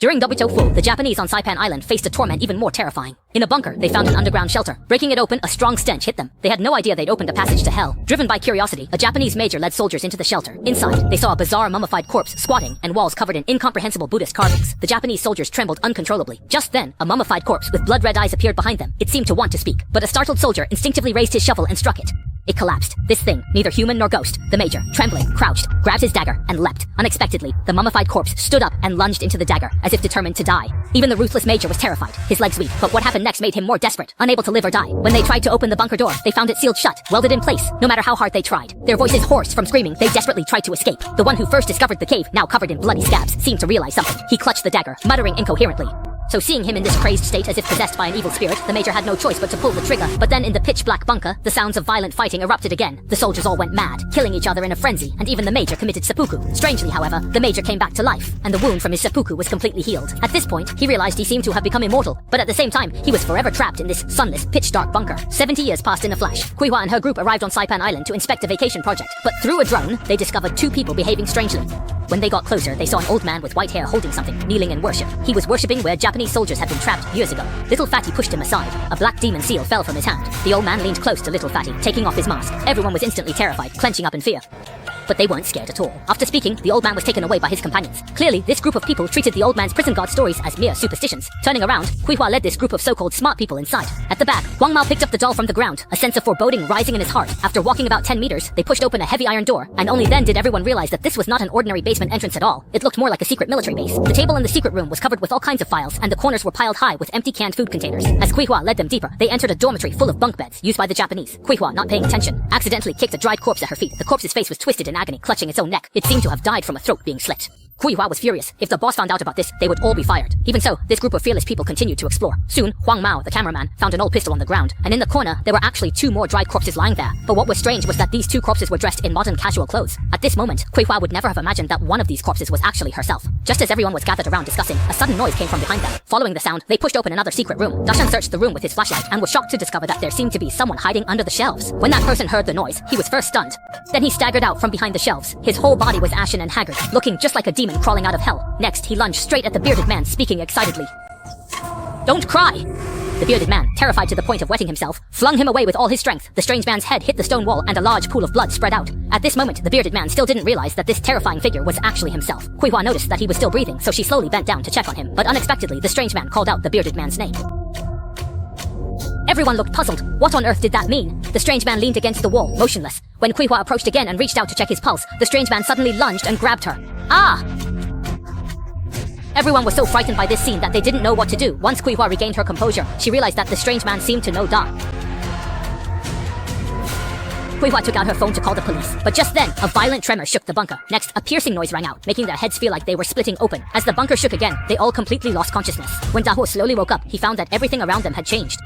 During Dobito Full, the Japanese on Saipan Island faced a torment even more terrifying. In a bunker, they found an underground shelter. Breaking it open, a strong stench hit them. They had no idea they'd opened a passage to hell. Driven by curiosity, a Japanese major led soldiers into the shelter. Inside, they saw a bizarre mummified corpse squatting and walls covered in incomprehensible Buddhist carvings. The Japanese soldiers trembled uncontrollably. Just then, a mummified corpse with blood-red eyes appeared behind them. It seemed to want to speak, but a startled soldier instinctively raised his shovel and struck it. It collapsed. This thing, neither human nor ghost. The major, trembling, crouched, grabbed his dagger, and leapt. Unexpectedly, the mummified corpse stood up and lunged into the dagger, as if determined to die. Even the ruthless major was terrified, his legs weak, but what happened next made him more desperate, unable to live or die. When they tried to open the bunker door, they found it sealed shut, welded in place, no matter how hard they tried. Their voices hoarse from screaming, they desperately tried to escape. The one who first discovered the cave, now covered in bloody scabs, seemed to realize something. He clutched the dagger, muttering incoherently. So seeing him in this crazed state as if possessed by an evil spirit, the major had no choice but to pull the trigger. But then in the pitch-black bunker, the sounds of violent fighting erupted again. The soldiers all went mad, killing each other in a frenzy, and even the major committed seppuku. Strangely, however, the major came back to life, and the wound from his seppuku was completely healed. At this point, he realized he seemed to have become immortal, but at the same time, he was forever trapped in this sunless, pitch-dark bunker. 70 years passed in a flash. Kuiwa and her group arrived on Saipan Island to inspect a vacation project, but through a drone, they discovered two people behaving strangely. When they got closer, they saw an old man with white hair holding something, kneeling in worship. He was worshipping where Japanese soldiers had been trapped years ago. Little Fatty pushed him aside. A black demon seal fell from his hand. The old man leaned close to Little Fatty, taking off his mask. Everyone was instantly terrified, clenching up in fear. But they weren't scared at all. After speaking, the old man was taken away by his companions. Clearly, this group of people treated the old man's prison guard stories as mere superstitions. Turning around, Kuiwa led this group of so-called smart people inside. At the back, Huang Mao picked up the doll from the ground, a sense of foreboding rising in his heart. After walking about 10 meters, they pushed open a heavy iron door, and only then did everyone realize that this was not an ordinary basement entrance at all. It looked more like a secret military base. The table in the secret room was covered with all kinds of files, and the corners were piled high with empty canned food containers. As Kuiwa led them deeper, they entered a dormitory full of bunk beds used by the Japanese. Kuiwa, not paying attention, accidentally kicked a dried corpse at her feet. The corpse's face was twisted in agony, clutching its own neck. It seemed to have died from a throat being slit. Kuiwa was furious. If the boss found out about this, they would all be fired. Even so, this group of fearless people continued to explore. Soon, Huang Mao, the cameraman, found an old pistol on the ground, and in the corner, there were actually two more dried corpses lying there. But what was strange was that these two corpses were dressed in modern casual clothes. At this moment, Kuiwa would never have imagined that one of these corpses was actually herself. Just as everyone was gathered around discussing, a sudden noise came from behind them. Following the sound, they pushed open another secret room. Dashan searched the room with his flashlight and was shocked to discover that there seemed to be someone hiding under the shelves. When that person heard the noise, he was first stunned. Then he staggered out from behind the shelves. His whole body was ashen and haggard, looking just like a demon crawling out of hell. Next, he lunged straight at the bearded man, speaking excitedly. "Don't cry!" The bearded man, terrified to the point of wetting himself, flung him away with all his strength. The strange man's head hit the stone wall and a large pool of blood spread out. At this moment, the bearded man still didn't realize that this terrifying figure was actually himself. Kuiwa noticed that he was still breathing, so she slowly bent down to check on him. But unexpectedly, the strange man called out the bearded man's name. Everyone looked puzzled. What on earth did that mean? The strange man leaned against the wall, motionless. When Kuiwa approached again and reached out to check his pulse, the strange man suddenly lunged and grabbed her. Ah! Everyone was so frightened by this scene that they didn't know what to do. Once Kuiwa regained her composure, she realized that the strange man seemed to know Da. Kuiwa took out her phone to call the police, but just then, a violent tremor shook the bunker. Next, a piercing noise rang out, making their heads feel like they were splitting open. As the bunker shook again, they all completely lost consciousness. When Daho slowly woke up, he found that everything around them had changed.